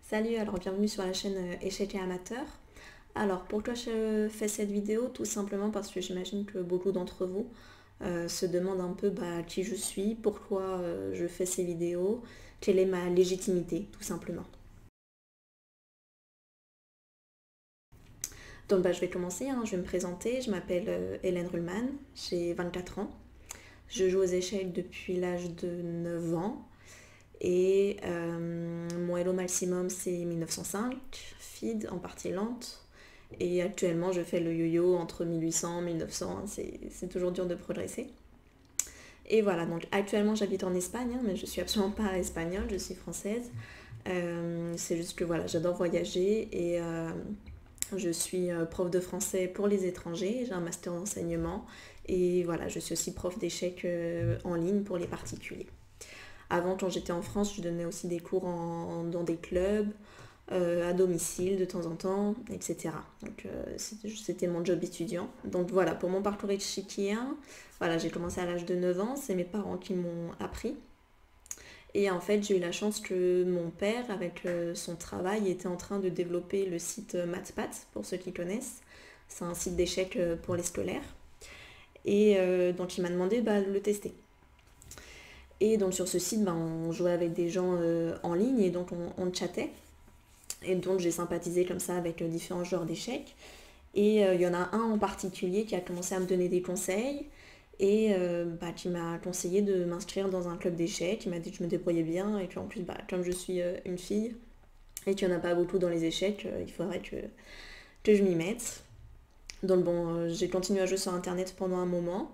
Salut, alors bienvenue sur la chaîne Échecs et Amateurs. Alors pourquoi je fais cette vidéo? Tout simplement parce que j'imagine que beaucoup d'entre vous se demandent un peu qui je suis, pourquoi je fais ces vidéos, quelle est ma légitimité, tout simplement. Donc je vais commencer, je vais me présenter, je m'appelle Hélène Ruhlmann, j'ai 24 ans. Je joue aux échecs depuis l'âge de 9 ans et mon Elo maximum c'est 1905, FIDE en partie lente. Et actuellement, je fais le yo-yo entre 1800 et 1900, c'est toujours dur de progresser. Et voilà, donc actuellement j'habite en Espagne, mais je suis absolument pas espagnole, je suis française. C'est juste que voilà, j'adore voyager et je suis prof de français pour les étrangers, j'ai un master d'enseignement et voilà, je suis aussi prof d'échecs en ligne pour les particuliers. Avant, quand j'étais en France, je donnais aussi des cours dans des clubs, à domicile de temps en temps, etc. Donc c'était mon job étudiant. Donc voilà, pour mon parcours échiquéen, voilà, j'ai commencé à l'âge de 9 ans, c'est mes parents qui m'ont appris. Et en fait, j'ai eu la chance que mon père, avec son travail, était en train de développer le site MathPat, pour ceux qui connaissent. C'est un site d'échecs pour les scolaires. Et donc il m'a demandé de le tester. Et donc sur ce site, on jouait avec des gens en ligne et donc on chattait. Et donc j'ai sympathisé comme ça avec différents joueurs d'échecs. Et il y en a un en particulier qui a commencé à me donner des conseils et qui m'a conseillé de m'inscrire dans un club d'échecs. Il m'a dit que je me débrouillais bien et qu'en plus, comme je suis une fille et qu'il n'y en a pas beaucoup dans les échecs, il faudrait que je m'y mette. Donc bon, j'ai continué à jouer sur internet pendant un moment.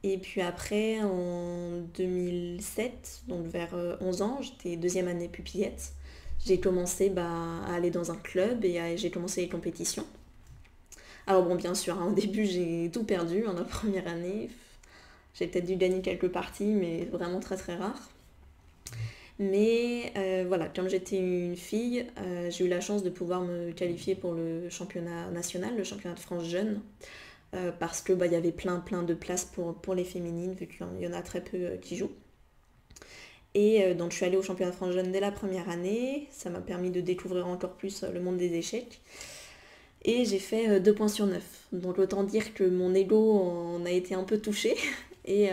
Et puis après, en 2007, donc vers 11 ans, j'étais deuxième année pupillette. J'ai commencé à aller dans un club et j'ai commencé les compétitions. Alors bon, bien sûr, au début j'ai tout perdu en la première année. J'ai peut-être dû gagner quelques parties, mais vraiment très très rare. Mais voilà, comme j'étais une fille, j'ai eu la chance de pouvoir me qualifier pour le championnat national, le championnat de France jeune, parce que y avait plein de places pour les féminines, vu qu'il y en a très peu qui jouent. Et donc je suis allée au championnat de France jeune dès la première année, ça m'a permis de découvrir encore plus le monde des échecs. Et j'ai fait 2 points sur 9. Donc autant dire que mon ego en a été un peu touché. Et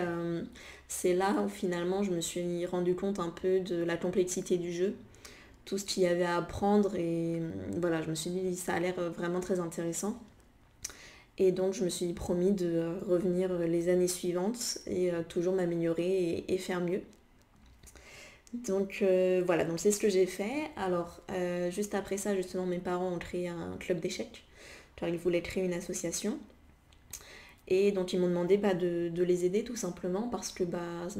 c'est là où finalement je me suis rendu compte un peu de la complexité du jeu. Tout ce qu'il y avait à apprendre et voilà, je me suis dit ça a l'air vraiment très intéressant. Et donc je me suis promis de revenir les années suivantes et toujours m'améliorer et faire mieux. Donc voilà, donc c'est ce que j'ai fait. Alors juste après ça, justement, mes parents ont créé un club d'échecs. Car ils voulaient créer une association. Et donc ils m'ont demandé de les aider tout simplement parce que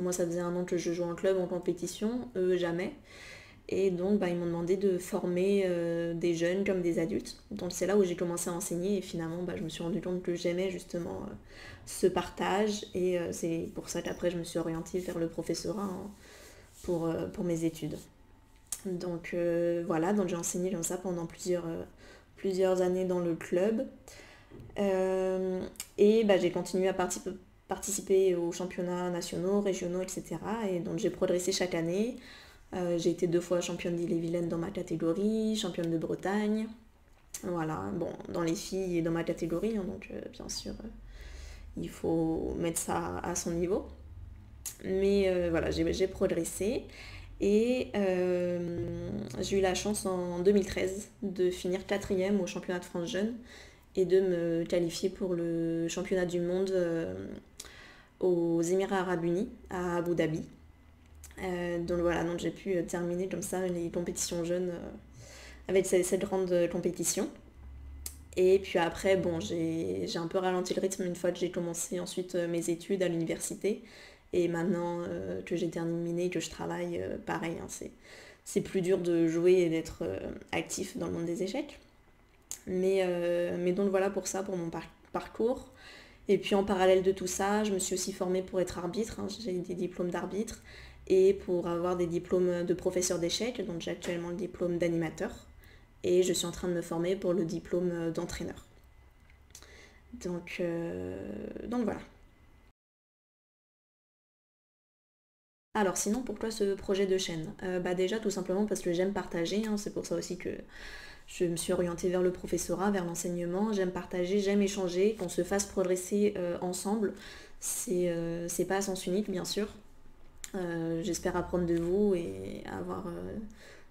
moi ça faisait un an que je jouais en club, en compétition, eux jamais. Et donc ils m'ont demandé de former des jeunes comme des adultes. Donc c'est là où j'ai commencé à enseigner et finalement je me suis rendu compte que j'aimais justement ce partage et c'est pour ça qu'après je me suis orientée vers le professorat pour mes études. Donc voilà, donc j'ai enseigné comme ça pendant plusieurs années dans le club. Et j'ai continué à participer aux championnats nationaux, régionaux, etc. Et donc j'ai progressé chaque année. J'ai été 2 fois championne d'Ille-et-Vilaine dans ma catégorie, championne de Bretagne. Voilà, bon, dans les filles et dans ma catégorie, donc bien sûr, il faut mettre ça à son niveau. Mais voilà, j'ai progressé. Et j'ai eu la chance en 2013 de finir 4e au championnat de France Jeune et de me qualifier pour le championnat du monde aux Émirats Arabes Unis, à Abu Dhabi. Donc voilà, donc j'ai pu terminer comme ça les compétitions jeunes avec cette grande compétition. Et puis après, bon, j'ai un peu ralenti le rythme une fois que j'ai commencé ensuite mes études à l'université. Et maintenant que j'ai terminé, que je travaille, pareil, c'est plus dur de jouer et d'être actif dans le monde des échecs. Mais donc voilà pour ça, pour mon parcours. Et puis en parallèle de tout ça, je me suis aussi formée pour être arbitre. J'ai des diplômes d'arbitre et pour avoir des diplômes de professeur d'échecs. Donc j'ai actuellement le diplôme d'animateur et je suis en train de me former pour le diplôme d'entraîneur. Donc voilà. Alors sinon, pourquoi ce projet de chaîne? Déjà tout simplement parce que j'aime partager, hein, c'est pour ça aussi que je me suis orientée vers le professorat, vers l'enseignement. J'aime partager, j'aime échanger, qu'on se fasse progresser ensemble. C'est pas à sens unique, bien sûr. J'espère apprendre de vous et avoir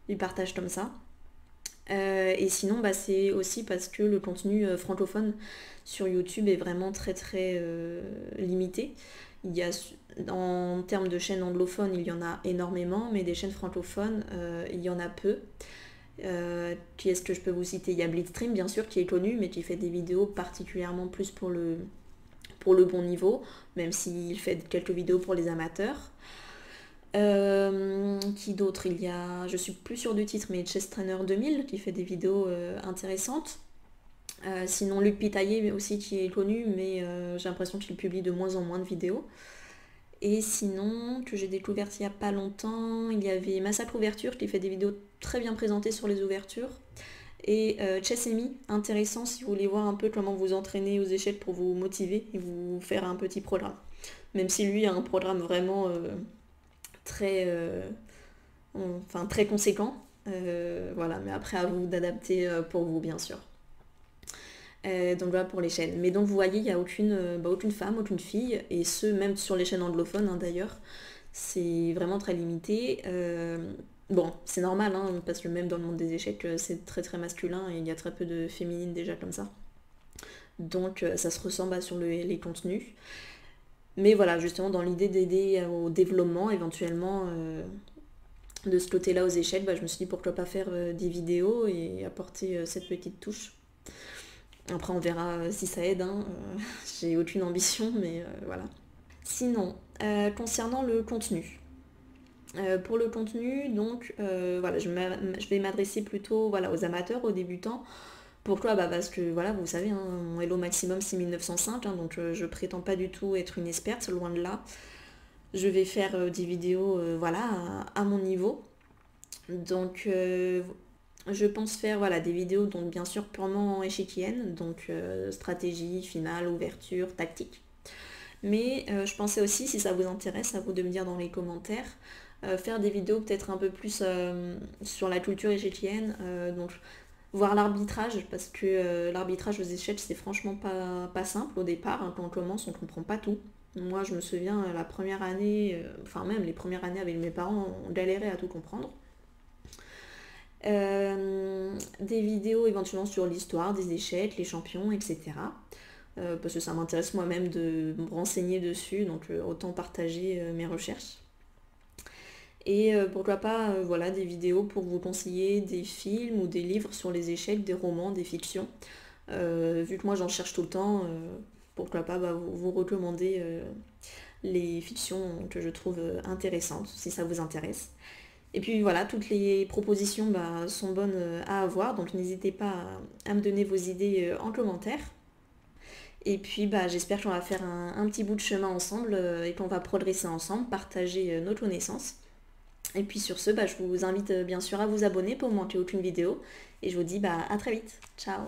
du partage comme ça. Et sinon, c'est aussi parce que le contenu francophone sur YouTube est vraiment très très limité. Il y a, en termes de chaînes anglophones, il y en a énormément, mais des chaînes francophones, il y en a peu. Qui est-ce que je peux vous citer? Il y a Blitzstream, bien sûr, qui est connu, mais qui fait des vidéos particulièrement plus pour le bon niveau, même s'il fait quelques vidéos pour les amateurs. Qui d'autre? Il y a, je suis plus sûre du titre, mais Chess Trainer 2000 qui fait des vidéos intéressantes. Sinon Luc Pitaillé aussi qui est connu, mais j'ai l'impression qu'il publie de moins en moins de vidéos. Et sinon, que j'ai découvert il n'y a pas longtemps, il y avait Massacre Ouverture qui fait des vidéos très bien présentées sur les ouvertures. Et Chessemy, intéressant si vous voulez voir un peu comment vous entraîner aux échecs pour vous motiver et vous faire un petit programme. Même si lui a un programme vraiment très, très conséquent. Voilà, mais après à vous d'adapter pour vous, bien sûr. Donc voilà pour les chaînes. Mais donc vous voyez, il n'y a aucune femme, aucune fille, et ce même sur les chaînes anglophones hein, d'ailleurs. C'est vraiment très limité. Bon, c'est normal, hein, parce que même dans le monde des échecs, c'est très très masculin et il y a très peu de féminines déjà comme ça. Donc ça se ressent sur les contenus. Mais voilà, justement dans l'idée d'aider au développement éventuellement de ce côté-là aux échecs, je me suis dit pourquoi pas faire des vidéos et apporter cette petite touche. Après on verra si ça aide, hein. J'ai aucune ambition, mais voilà. Sinon, concernant le contenu. Pour le contenu, donc voilà, je vais m'adresser plutôt aux amateurs, aux débutants. Pourquoi? Parce que voilà, vous savez, hein, mon Elo maximum c'est 1905, hein, donc je prétends pas du tout être une experte, loin de là. Je vais faire des vidéos à mon niveau. Donc je pense faire des vidéos donc bien sûr purement échiquiennes, donc stratégie, finale, ouverture, tactique. Mais je pensais aussi, si ça vous intéresse, à vous de me dire dans les commentaires, faire des vidéos peut-être un peu plus sur la culture échiquienne, donc voir l'arbitrage, parce que l'arbitrage aux échecs c'est franchement pas simple au départ, hein, quand on commence on comprend pas tout. Moi je me souviens la première année, même les premières années avec mes parents, on galérait à tout comprendre. Des vidéos éventuellement sur l'histoire des échecs, les champions, etc. Parce que ça m'intéresse moi-même de me renseigner dessus, donc autant partager mes recherches. Et pourquoi pas des vidéos pour vous conseiller des films ou des livres sur les échecs, des romans, des fictions. Vu que moi j'en cherche tout le temps, pourquoi pas vous recommander les fictions que je trouve intéressantes, si ça vous intéresse. Et puis voilà, toutes les propositions sont bonnes à avoir, donc n'hésitez pas à me donner vos idées en commentaire. Et puis j'espère qu'on va faire un petit bout de chemin ensemble et qu'on va progresser ensemble, partager nos connaissances. Et puis sur ce, je vous invite bien sûr à vous abonner pour ne manquer aucune vidéo. Et je vous dis à très vite. Ciao!